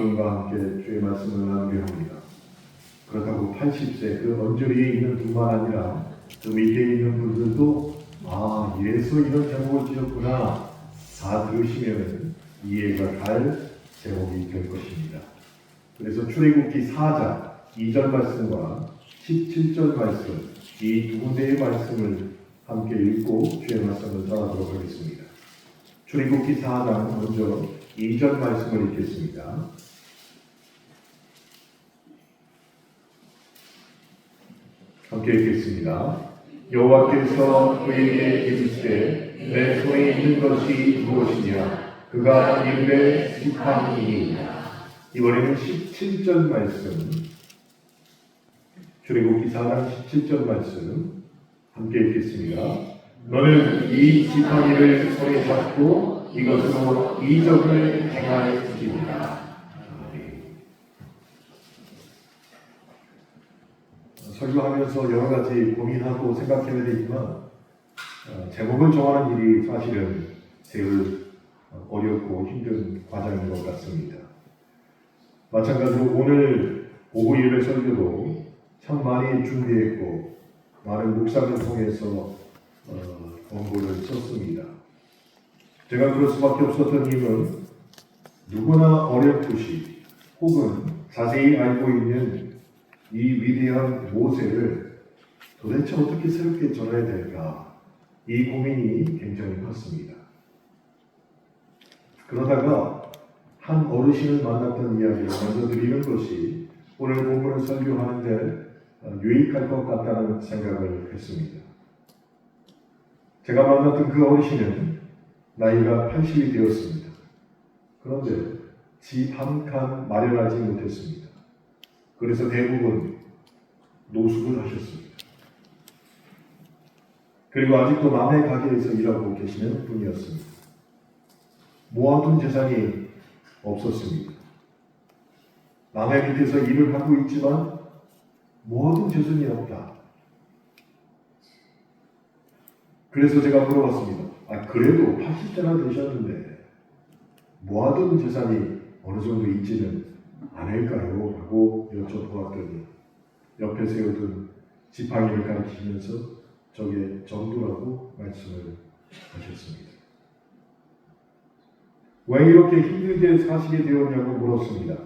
여러분과 함께 주의 말씀을 나누게 합니다. 그렇다고 80세 그 언저리에 있는 분만 아니라 그 밑에 있는 분들도 이래서 이런 제목을 지었구나 다 들으시면 이해가 갈 제목이 될 것입니다. 그래서 출애굽기 4장 2절 말씀과 17절 말씀 이 두 군데의 말씀을 함께 읽고 주의 말씀을 전하도록 하겠습니다. 출애굽기 4장 먼저 2절 말씀을 읽겠습니다. 함께 읽겠습니다. 여호와께서 그에게 이르시되 내 손에 있는 것이 무엇이냐 그가 이르되 지팡이니라. 이번에는 17절 말씀 출애굽기 4장 17절 말씀 함께 읽겠습니다. 너는 이 지팡이를 손에 잡고 이것으로 이적을 행할지니라. 설교하면서 여러 가지 고민하고 생각해야 되지만 제목을 정하는 일이 사실은 제일 어렵고 힘든 과정인 것 같습니다. 마찬가지로 오늘 오후 예배 설교도 참 많이 준비했고 많은 묵상을 통해서 원고를 썼습니다. 제가 그럴 수밖에 없었던 이유는 누구나 어렴풋이 혹은 자세히 알고 있는 이 위대한 모세를 도대체 어떻게 새롭게 전해야 될까 이 고민이 굉장히 컸습니다. 그러다가 한 어르신을 만났던 이야기를 먼저 드리는 것이 오늘 본문을 설교하는데 유익할 것 같다는 생각을 했습니다. 제가 만났던 그 어르신은 나이가 80이 되었습니다. 그런데 집 한 칸 마련하지 못했습니다. 그래서 대부분 노숙을 하셨습니다. 그리고 아직도 남의 가게에서 일하고 계시는 분이었습니다. 모아둔 재산이 없었습니다. 남의 밑에서 일을 하고 있지만 모아둔 재산이 없다. 그래서 제가 물어봤습니다. 그래도 80세나 되셨는데 모아둔 재산이 어느 정도 있지는 않을까요? 라고 여쭤보았더니 옆에 세워둔 지팡이를 가리키면서 저게 전부라고 말씀을 하셨습니다. 왜 이렇게 힘들게 사시게 되었냐고 물었습니다.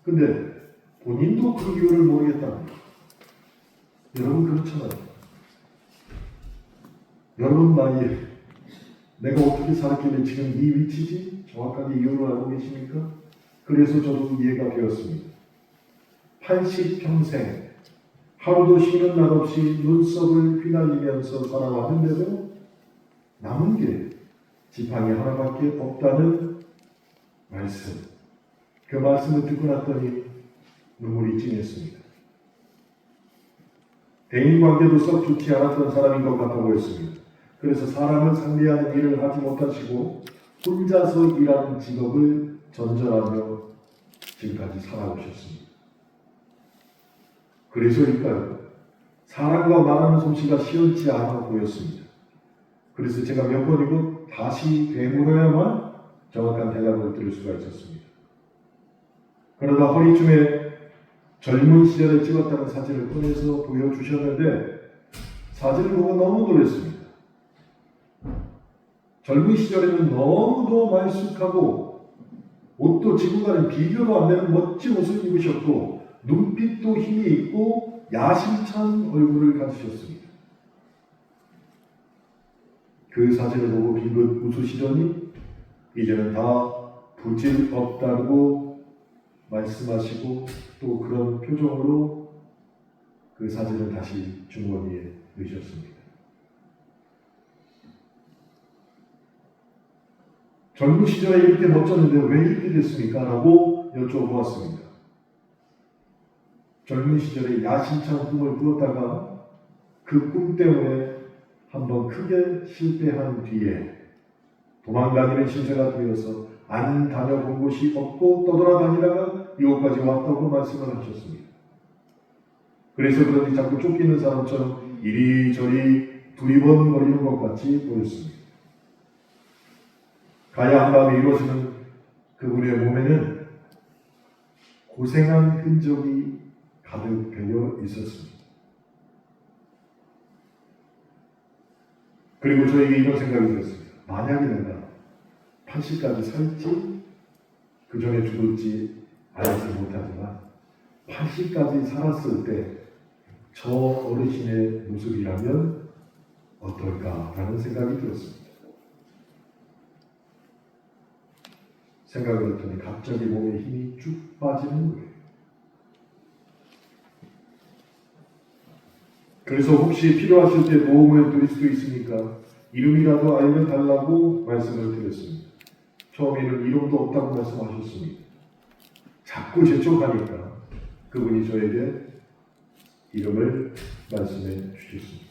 근데 본인도 그 이유를 모르겠답니다. 여러분 그렇잖아요. 여러분 나이에 내가 어떻게 살았길래 지금 이 위치지? 정확하게 이유를 알고 계십니까? 그래서 저도 이해가 되었습니다. 80평생 하루도 쉬는 날 없이 눈썹을 휘날리면서 살아왔는데도 남은 게 지팡이 하나밖에 없다는 말씀. 그 말씀을 듣고 났더니 눈물이 찡했습니다. 대인관계도 썩 좋지 않았던 사람인 것 같아 보였습니다. 그래서 사람을 상대하는 일을 하지 못하시고 혼자서 일하는 직업을 전전하며 지금까지 살아오셨습니다. 그래서일까요? 사람과 말하는 솜씨가 시원치 않아 보였습니다. 그래서 제가 몇 번이고 다시 되물어야만 정확한 대답을 들을 수가 있었습니다. 그러다 허리춤에 젊은 시절에 찍었다는 사진을 꺼내서 보여주셨는데 사진을 보고 너무 놀랐습니다. 젊은 시절에는 너무도 말쑥하고 옷도 지금과는 비교도 안 되는 멋진 옷을 입으셨고 눈빛도 힘이 있고 야심찬 얼굴을 가지셨습니다. 그 사진을 보고 빙긋 웃으시더니 이제는 다 부질 없다고 말씀하시고 또 그런 표정으로 그 사진을 다시 주머니에 넣으셨습니다. 젊은 시절에 이렇게 멋졌는데 왜 이렇게 됐습니까? 라고 여쭤보았습니다. 젊은 시절에 야심찬 꿈을 꾸었다가 그 꿈 때문에 한번 크게 실패한 뒤에 도망다니는 신세가 되어서 안 다녀본 곳이 없고 떠돌아다니다가 이곳까지 왔다고 말씀을 하셨습니다. 그래서 그런지 자꾸 쫓기는 사람처럼 이리저리 두리번거리는 것 같이 보였습니다. 가야 한 밤에 이루어지는 그분의 몸에는 고생한 흔적이 가득 배어 있었습니다. 그리고 저에게 이런 생각이 들었습니다. 만약에 내가 80까지 살지 그 전에 죽을지 알지 못하지만 80까지 살았을 때 저 어르신의 모습이라면 어떨까라는 생각이 들었습니다. 생각을 했더니 갑자기 몸에 힘이 쭉 빠지는 거예요. 그래서 혹시 필요하실 때 도움을 드릴 수도 있으니까 이름이라도 알려달라고 말씀을 드렸습니다. 처음에는 이름도 없다고 말씀하셨습니다. 자꾸 재촉하니까 그분이 저에게 이름을 말씀해 주셨습니다.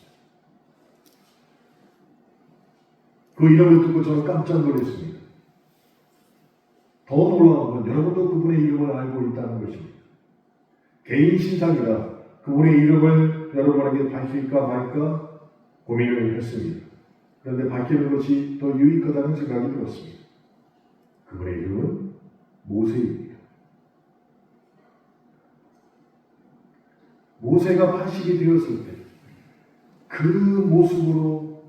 그 이름을 듣고 저는 깜짝 놀랐습니다. 더 놀라운 건 여러분도 그분의 이름을 알고 있다는 것입니다. 개인 신상이라 그분의 이름을 여러분에게 밝힐까 말까 고민을 했습니다. 그런데 밝히는 것이 더 유익하다는 생각이 들었습니다. 그분의 이름은 모세입니다. 모세가 80이 되었을 때 그 모습으로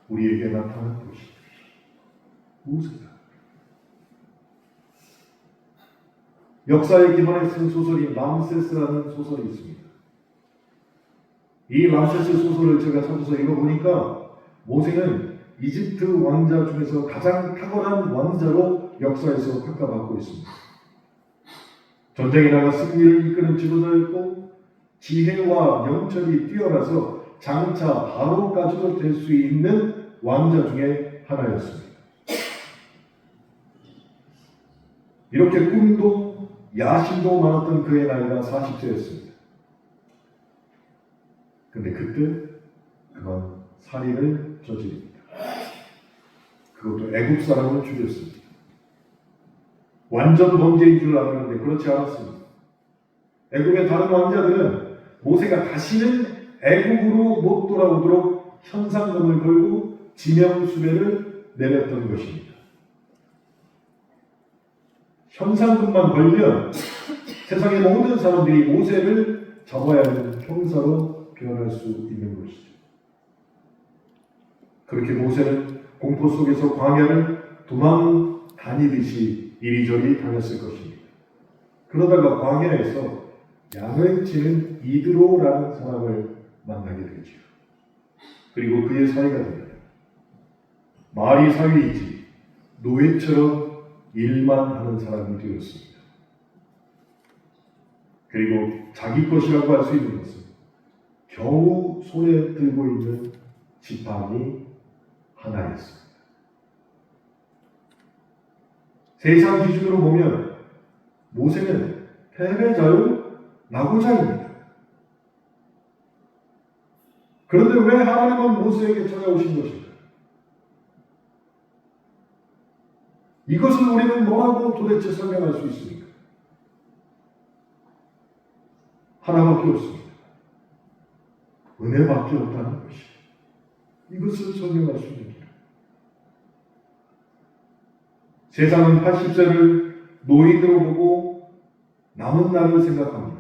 우리에게 나타난 것입니다. 모세가 역사에 기반해 쓴 소설인 람세스라는 소설이 있습니다. 이 람세스 소설을 제가 찾아서 읽어보니까 모세는 이집트 왕자 중에서 가장 탁월한 왕자로 역사에서 평가받고 있습니다. 전쟁에 나가 승리를 이끄는 지도자였고 지혜와 명철이 뛰어나서 장차 바로까지도 될 수 있는 왕자 중에 하나였습니다. 이렇게 꿈도 야심도 많았던 그의 나이가 40세였습니다. 근데 그때 그만 살인을 저지릅니다. 그것도 애국 사람을 죽였습니다. 완전 범죄인 줄 알았는데 그렇지 않았습니다. 애국의 다른 왕자들은 모세가 다시는 애국으로 못 돌아오도록 현상금을 걸고 지명수배를 내렸던 것입니다. 현상금만 걸면 세상의 모든 사람들이 모세를 잡아야 하는 형사로 변할 수 있는 것이죠. 그렇게 모세는 공포 속에서 광야를 도망 다니듯이 이리저리 다녔을 것입니다. 그러다가 광야에서 양을 치는 이드로라는 사람을 만나게 되죠. 그리고 그의 사이가 됩니다. 말이 사위이지 노예처럼 일만 하는 사람이 되었습니다. 그리고 자기 것이라고 할 수 있는 것은 겨우 손에 들고 있는 지팡이 하나였습니다. 세상 기준으로 보면 모세는 패배자요 낙오자입니다. 그런데 왜 하나님은 모세에게 찾아오신 것일까요? 이것을 우리는 뭐라고 도대체 설명할 수 있습니까? 하나밖에 없습니다. 은혜밖에 없다는 것이 이것을 설명할 수 있는 길. 세상은 80세를 노인으로 보고 남은 날을 생각합니다.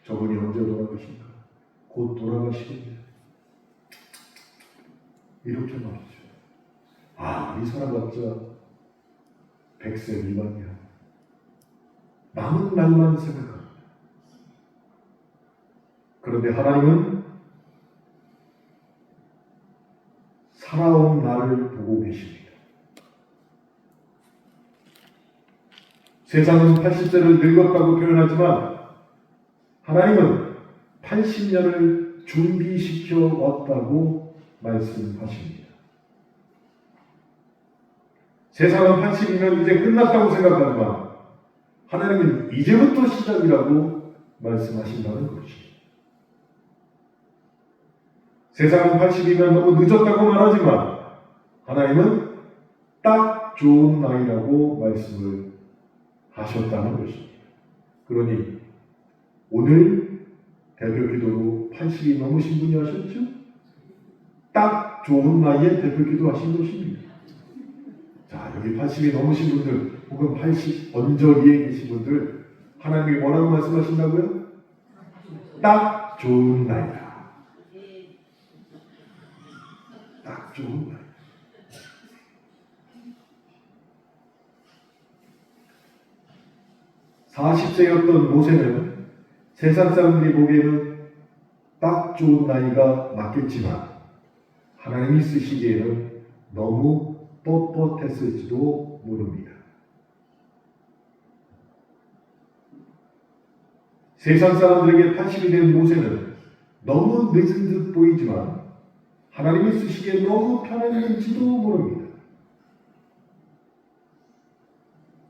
저분이 언제 돌아가실까? 곧 돌아가시겠네. 이렇게 말이죠. 아, 이 사람 맞자 100세 미만이야. 남은 날만 생각합니다. 그런데 하나님은 살아온 나를 보고 계십니다. 세상은 80세를 늙었다고 표현하지만 하나님은 80년을 준비시켜 왔다고 말씀하십니다. 세상은 80이면 이제 끝났다고 생각하지만 하나님은 이제부터 시작이라고 말씀하신다는 것입니다. 세상은 80이면 너무 늦었다고 말하지만 하나님은 딱 좋은 나이라고 말씀을 하셨다는 것입니다. 그러니 오늘 대표기도로 80이 넘으신 분이 하셨죠? 딱 좋은 나이에 대표기도 하신 것입니다. 자, 여기 80이 넘으신 분들 혹은 80 언저리에 계신 분들 하나님이 뭐라고 말씀하신다고요? 딱 좋은 나이다. 딱 좋은 나이. 40세였던 모세는 세상 사람들이 보기에는 딱 좋은 나이가 맞겠지만 하나님이 쓰시기에는 너무 뻣뻣했을지도 모릅니다. 세상 사람들에게 80이 된 모세는 너무 늦은 듯 보이지만 하나님이 쓰시기에 너무 편했는지도 모릅니다.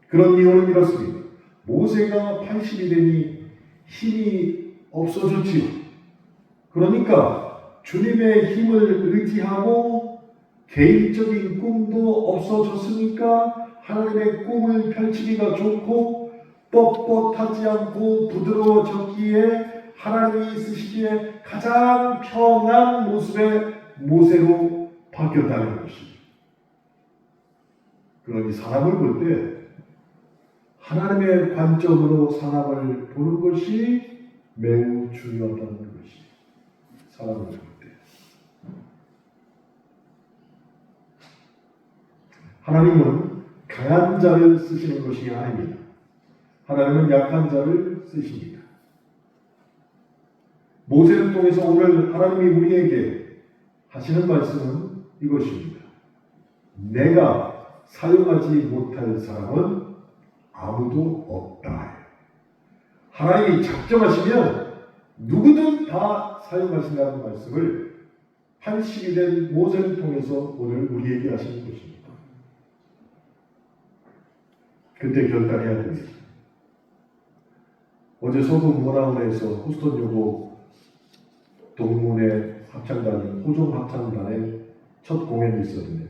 그런 이유는 이렇습니다. 모세가 80이 되니 힘이 없어졌지요. 그러니까 주님의 힘을 의지하고 개인적인 꿈도 없어졌으니까 하나님의 꿈을 펼치기가 좋고 뻣뻣하지 않고 부드러워졌기에 하나님이 쓰시기에 가장 편한 모습의 모세로 바뀌었다는 것입니다. 그러니 사람을 볼 때 하나님의 관점으로 사람을 보는 것이 매우 중요하다는 것이 사람을 볼 때. 하나님은 강한 자를 쓰시는 것이 아닙니다. 하나님은 약한 자를 쓰십니다. 모세를 통해서 오늘 하나님이 우리에게 하시는 말씀은 이것입니다. 내가 사용하지 못할 사람은 아무도 없다. 하나님이 작정하시면 누구든 다 사용하신다는 말씀을 80이 된 모세를 통해서 오늘 우리에게 하시는 것입니다. 그때 결단해야 됩니다. 어제 서부 모나운에서 호스턴여고 동문회 합창단, 호종 합창단의 첫 공연이 있었는데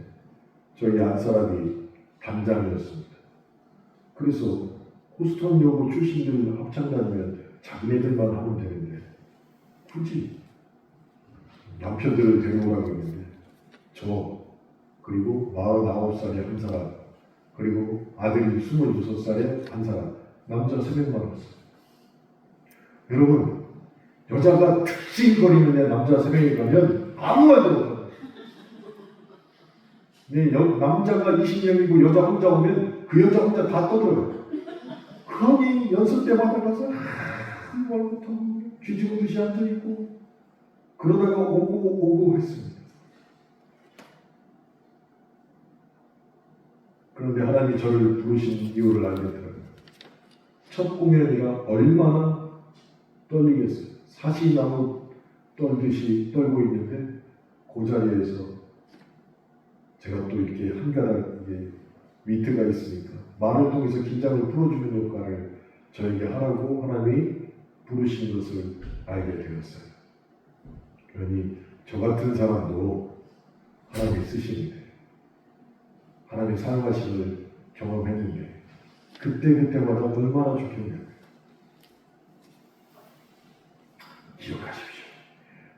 저희 안사람이 단장이었습니다. 그래서 호스턴여고 출신들 합창단이면 자기네들만 하면 되는데 굳이 남편들을 데려오라고 했는데 저 그리고 49살의 한 사람 그리고 아들이 26살의 한 사람 남자 3명만 왔어요. 여러분 여자가 툭신거리는데 남자 3명이 가면 아무 말도 못해요. 네, 남자가 20명이고 여자 혼자 오면 그 여자 혼자 다 떠들어요. 그러니 연습 때마다 가서 말부터 쥐죽듯이 앉아있고 그러다가 오고 했습니다. 그런데 하나님이 저를 부르신 이유를 알겠더라고요. 첫 공연이라 얼마나 떨리겠어요. 사시나무 떨듯이 떨고 있는데 그 자리에서 제가 또 이렇게 한 가닥 위트가 있으니까 말을 통해서 긴장을 풀어주는 역할을 저에게 하라고 하나님이 부르신 것을 알게 되었어요. 그러니 저 같은 사람도 하나님이 쓰시는데 하나님 사용하심을 경험했는데 그때마다 얼마나 좋겠냐고요. 기억하십시오.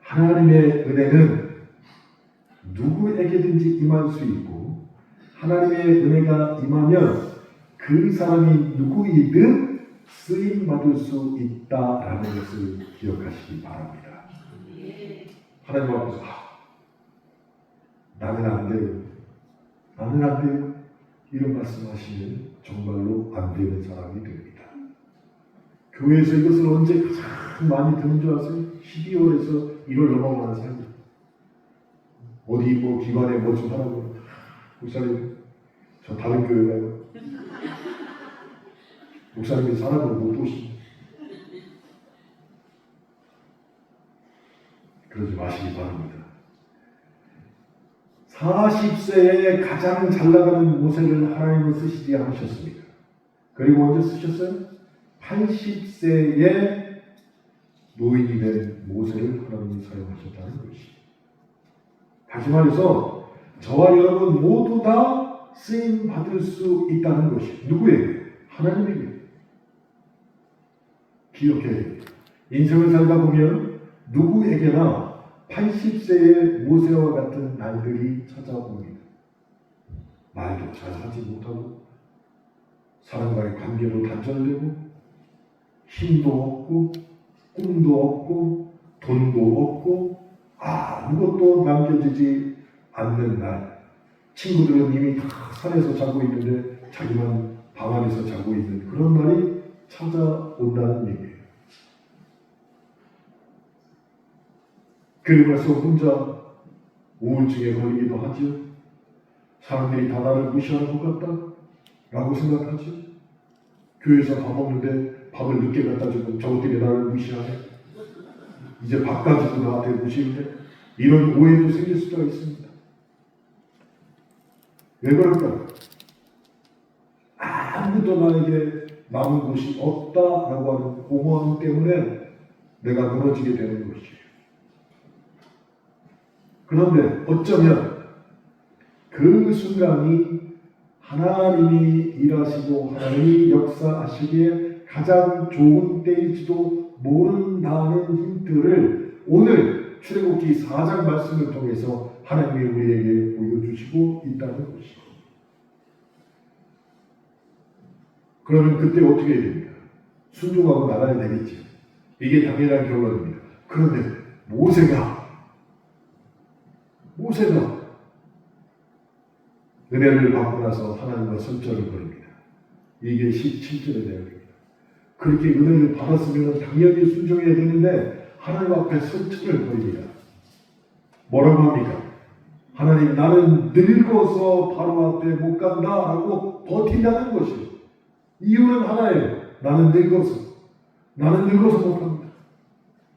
하나님의 은혜는 누구에게든지 임할 수 있고 하나님의 은혜가 임하면 그 사람이 누구이든 쓰임받을 수 있다라는 것을 기억하시기 바랍니다. 하나님 앞에서 나는 안 돼요. 나는 안 돼요. 이런 말씀하시면 정말로 안 되는 사람이 됩니다. 교회에서 이것을 언제 가장 많이 듣는 줄 아세요? 12월에서 1월 넘어가는 사이. 어디 기관에 뭐 좀 하라고. 목사님, 저 다른 교회 가요. 목사님이 사람을 못 보시니. 그러지 마시기 바랍니다. 40세에 가장 잘 나가는 모세를 하나님은 쓰시지 않으셨습니까? 그리고 언제 쓰셨어요? 80세에 노인이 된 모세를 하나님이 사용하셨다는 것이. 다시 말해서 저와 여러분 모두 다 쓰임 받을 수 있다는 것이. 누구에게? 하나님에게. 기억해야 됩니다. 인생을 살다 보면 누구에게나 80세의 모세와 같은 날들이 찾아옵니다. 말도 잘 하지 못하고 사람과의 관계도 단절되고 힘도 없고 꿈도 없고 돈도 없고 아무것도 남겨지지 않는 날, 친구들은 이미 다 산에서 자고 있는데 자기만 방 안에서 자고 있는 그런 날이 찾아온다는 얘기예요. 그러면서 혼자 우울증에 걸리기도 하죠. 사람들이 다 나를 무시하는 것 같다 라고 생각하죠. 교회에서 밥 먹는데 밥을 늦게 갖다 주면 저것들이 나를 무시하네. 이제 밥까지도 나한테 무시해. 이런 오해도 생길 수가 있습니다. 왜 그럴까? 아무도 나에게 남은 곳이 없다라고 하는 공허함 때문에 내가 무너지게 되는 것이에요. 그런데 어쩌면 그 순간이 하나님이 일하시고 하나님이 역사하시기에 가장 좋은 때일지도 모른다는 힌트를 오늘 출애굽기 4장 말씀을 통해서 하나님이 우리에게 보여주시고 있다는 것이죠. 그러면 그때 어떻게 해야 됩니까? 순종하고 나가야 되겠죠. 이게 당연한 결론입니다. 그런데 모세가 은혜를 받고 나서 하나님과 선전을 벌입니다. 이게 17절의 내용입니다. 그렇게 은혜를 받았으면 당연히 순종해야 되는데 하나님 앞에 선전을 벌입니다. 뭐라고 합니까? 하나님, 나는 늙어서 바로 앞에 못 간다라고 버틴다는 것이에요. 이유는 하나예요. 나는 늙어서 못합니다.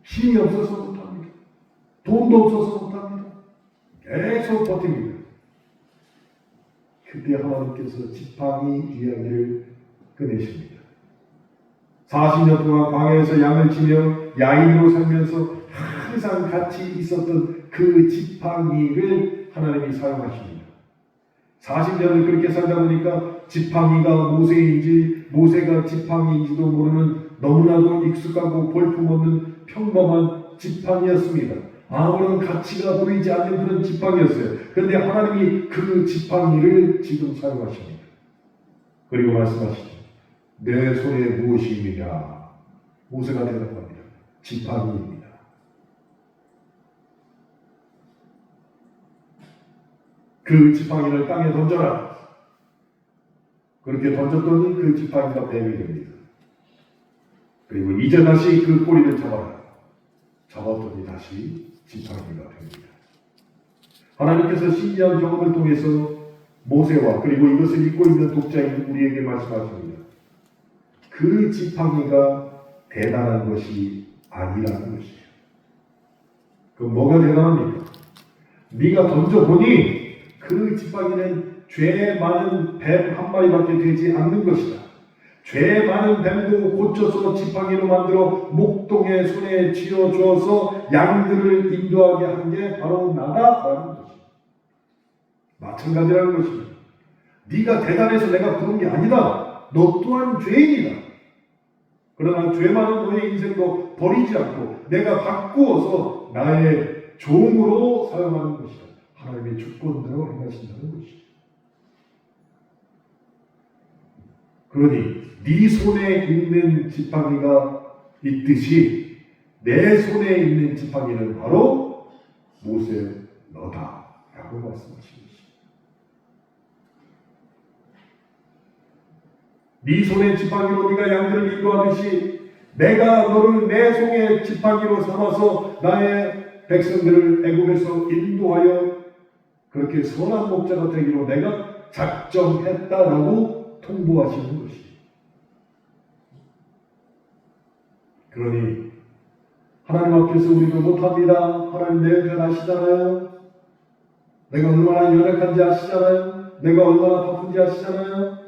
힘이 없어서 못합니다. 돈도 없어서 못합니다. 계속 버팁니다. 그때 하나님께서 지팡이 이야기를 꺼내십니다. 40년 동안 광야에서 양을 치며 야인으로 살면서 항상 같이 있었던 그 지팡이를 하나님이 사용하십니다. 40년을 그렇게 살다 보니까 지팡이가 모세인지 모세가 지팡이인지도 모르는 너무나도 익숙하고 볼품없는 평범한 지팡이였습니다. 아무런 가치가 보이지 않는 그런 지팡이였어요. 그런데 하나님이 그 지팡이를 지금 사용하십니다. 그리고 말씀하시죠. 내 손에 무엇이 있느냐? 모세가 대답합니다. 지팡이입니다. 그 지팡이를 땅에 던져라. 그렇게 던졌더니 그 지팡이가 뱀이 됩니다. 그리고 이제 다시 그 꼬리를 잡아라. 잡았더니 다시 지팡이가 됩니다. 하나님께서 신기한 경험을 통해서 모세와 그리고 이것을 읽고 있는 독자인 우리에게 말씀하십니다. 그 지팡이가 대단한 것이 아니라는 것이에요. 그럼 뭐가 대단합니까? 네가 던져보니 그 지팡이는 죄 많은 뱀 한 마리밖에 되지 않는 것이다. 죄 많은 뱀도 고쳐서 지팡이로 만들어 목동의 손에 쥐어주어서 양들을 인도하게 한 게 바로 나다라는 것이다. 마찬가지라는 것입니다. 네가 대단해서 내가 부른 게 아니다. 너 또한 죄인이다. 그러나 죄 많은 너의 인생도 버리지 않고 내가 바꾸어서 나의 종으로 사용하는 것이다. 하나님의 주권대로 행하신다는 것이다. 그러니 네 손에 있는 지팡이가 있듯이 내 손에 있는 지팡이는 바로 모세 너다라고 말씀하신 것입니다. 네 손의 지팡이로 네가 양들을 인도하듯이 내가 너를 내 손의 지팡이로 삼아서 나의 백성들을 애굽에서 인도하여 그렇게 선한 목자가 되기로 내가 작정했다라고 통보하시는 것입니다. 그러니 하나님 앞에서 우리도 못합니다. 하나님 내 편 아시잖아요. 내가 얼마나 연약한지 아시잖아요. 내가 얼마나 바쁜지 아시잖아요.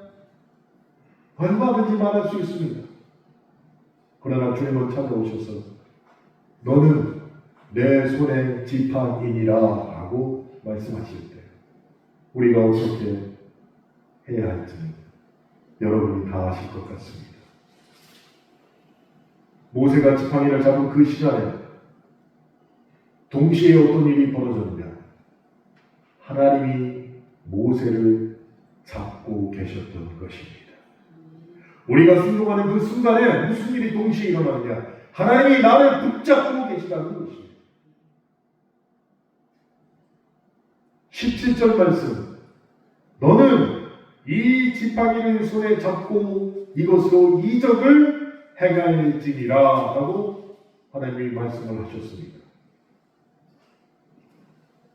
얼마든지 말할 수 있습니다. 그러나 주님은 찾아오셔서 너는 내 손의 지팡이니라 라고 말씀하실 때 우리가 어떻게 해야 할지는 여러분이 다 아실 것 같습니다. 모세가 지팡이를 잡은 그 시간에 동시에 어떤 일이 벌어졌느냐? 하나님이 모세를 잡고 계셨던 것입니다. 우리가 순종하는 그 순간에 무슨 일이 동시에 일어나느냐? 하나님이 나를 붙잡고 계시다는 것입니다. 17절 말씀, 너는 이 지팡이를 손에 잡고 이것으로 이적을 행할지니라 라고 하나님이 말씀을 하셨습니다.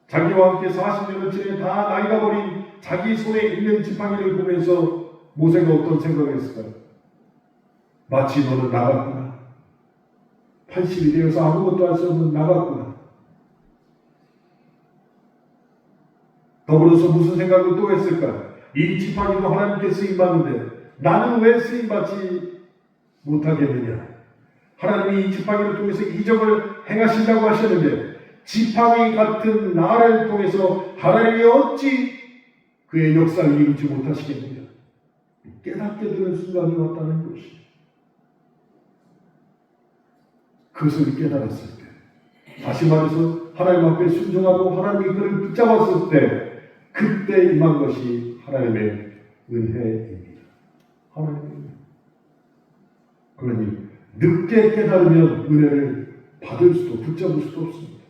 자기와 함께 40년을 지내 다 나이가 버린 자기 손에 있는 지팡이를 보면서 모세가 어떤 생각을 했을까요? 마치 너는 나갔구나. 80이 되어서 아무것도 할 수 없는 나갔구나. 더불어서 무슨 생각을 또 했을까요? 이 지팡이도 하나님께 쓰임받는데 나는 왜 쓰임받지 못하겠느냐? 하나님이 이 지팡이를 통해서 이적을 행하신다고 하셨는데 지팡이 같은 나를 통해서 하나님이 어찌 그의 역사를 이루지 못하시겠느냐? 깨닫게 되는 순간이 왔다는 것이, 그것을 깨달았을 때, 다시 말해서 하나님 앞에 순종하고 하나님이 그를 붙잡았을 때, 그때 임한 것이 하나님의 은혜입니다. 하나님의 은혜. 그러니 늦게 깨달으면 은혜를 받을 수도 붙잡을 수도 없습니다.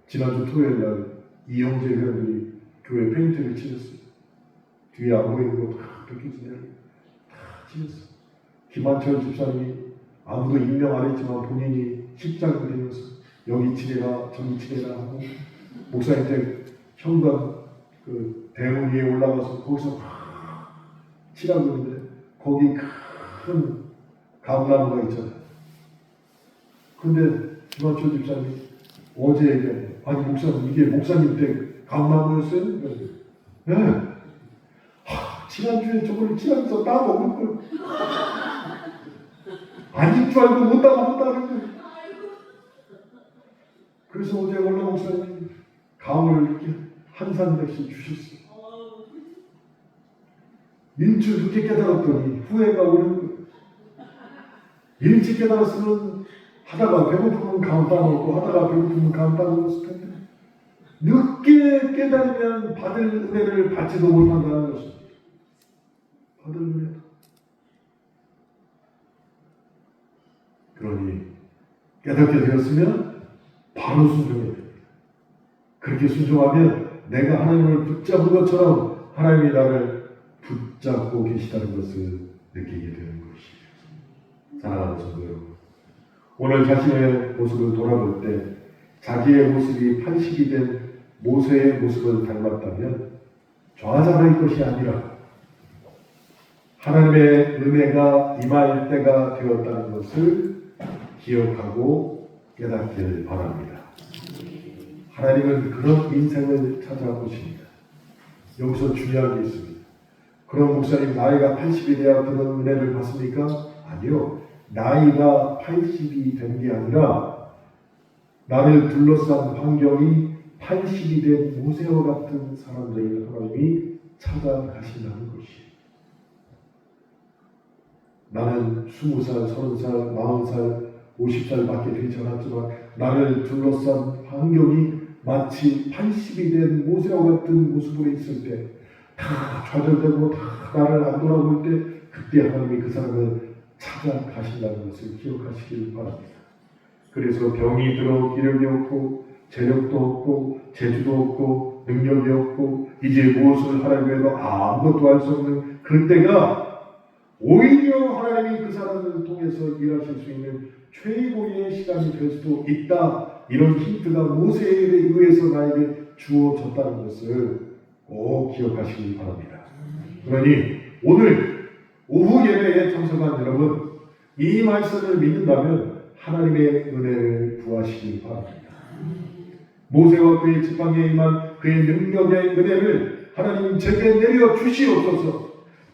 지난주 토요일 날 이영재 회원들이 교회 페인트를 칠했어요. 뒤에 안 보이는 거 다 벗겨지네요. 다 칠했어요. 김한철 집사님이 아무도 임명 안 했지만 본인이 십장이 되면서 여기 칠해라 저기 칠해라 하고, 목사님 때 현관 그 대문 위에 올라가서 거기서 칠하고 있는데 거기 큰 감나무가 있잖아요. 근데 김한철 집사님이 어제 얘기했는데, 아니 목사님 이게 목사님 때 감나무였어요? 네. 지난주에 저걸 칠하면서 따먹을 걸. 아닐 줄 알고 못 따먹었다는 거. 그래서 어제 원래 목사님 감을 이렇게 한 산씩 주셨어요. 일주일 늦게 깨달았더니 후회가 오는 거예요. 일찍 깨달았으면 하다가 배고프면 감 따먹고 하다가 배고프면 감 따먹었을 텐데, 늦게 깨달으면 받을 은혜를 받지도 못한다는 것입니다. 받을 은혜. 그러니 깨닫게 되었으면 바로 순종해야 됩니다. 그렇게 순종하면 내가 하나님을 붙잡은 것처럼 하나님이 나를 붙잡고 계시다는 것을 느끼게 되는 것이에요. 사랑하는 성도 여러분, 오늘 자신의 모습을 돌아볼 때 자기의 모습이 80이 된 모세의 모습을 닮았다면 좌절할 것이 아니라 하나님의 은혜가 임할 때가 되었다는 것을 기억하고 깨닫길 바랍니다. 하나님은 그런 인생을 찾아보십니다. 여기서 중요한 게 있습니다. 그럼 목사님 나이가 80이 돼야 그런 은혜를 받습니까? 아니요. 나이가 80이 된 게 아니라 나를 둘러싼 환경이 80이 된 모세와 같은 사람들을 하나님이 찾아가신다는 것이에요. 나는 20살, 30살, 40살, 50살밖에 되지 않았지만 나를 둘러싼 환경이 마치 80이 된 모세와 같은 모습으로 있을 때, 다 좌절되고 다 나를 안 돌아볼 때, 그때 하나님이 그 사람을 찾아가신다는 것을 기억하시길 바랍니다. 그래서 병이 들어 기력이 없고 재력도 없고 재주도 없고 능력이 없고 이제 무엇을 하라고 해도 아무것도 할 수 없는 그때가 오히려 하나님이 그 사람을 통해서 일하실 수 있는 최고의 시간이 될 수도 있다. 이런 힌트가 모세에 의해서 나에게 주어졌다는 것을 꼭 기억하시기 바랍니다. 그러니 오늘 오후 예배에 참석한 여러분, 이 말씀을 믿는다면 하나님의 은혜를 구하시기 바랍니다. 모세와 그의 지팡이에 임한 그의 능력의 은혜를 하나님 제게 내려 주시옵소서.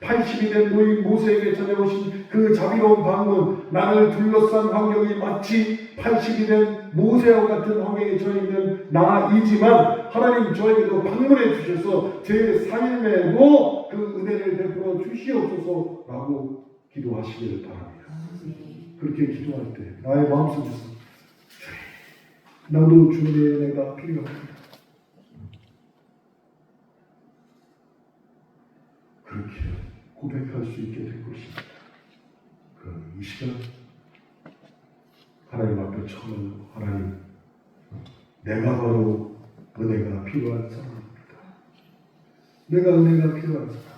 80이 된 노인 모세에게 전해오신 그 자비로운 방문, 나를 둘러싼 환경이 마치 80이 된 모세와 같은 환경에 처해 있는 나이지만 하나님 저에게도 방문해 주셔서 제 삶에도 그 은혜를 베풀어 주시옵소서라고 기도하시기를 바랍니다. 그렇게 기도할 때 나의 마음속에서 나도 주님의 은혜가 필요합니다. 그렇게 고백할 수 있게 될 것입니다. 그럼 이 시간 하나님 앞에 처음으로 하나님, 내가 바로 은혜가 필요한 사람입니다. 내가 은혜가 필요한 사람.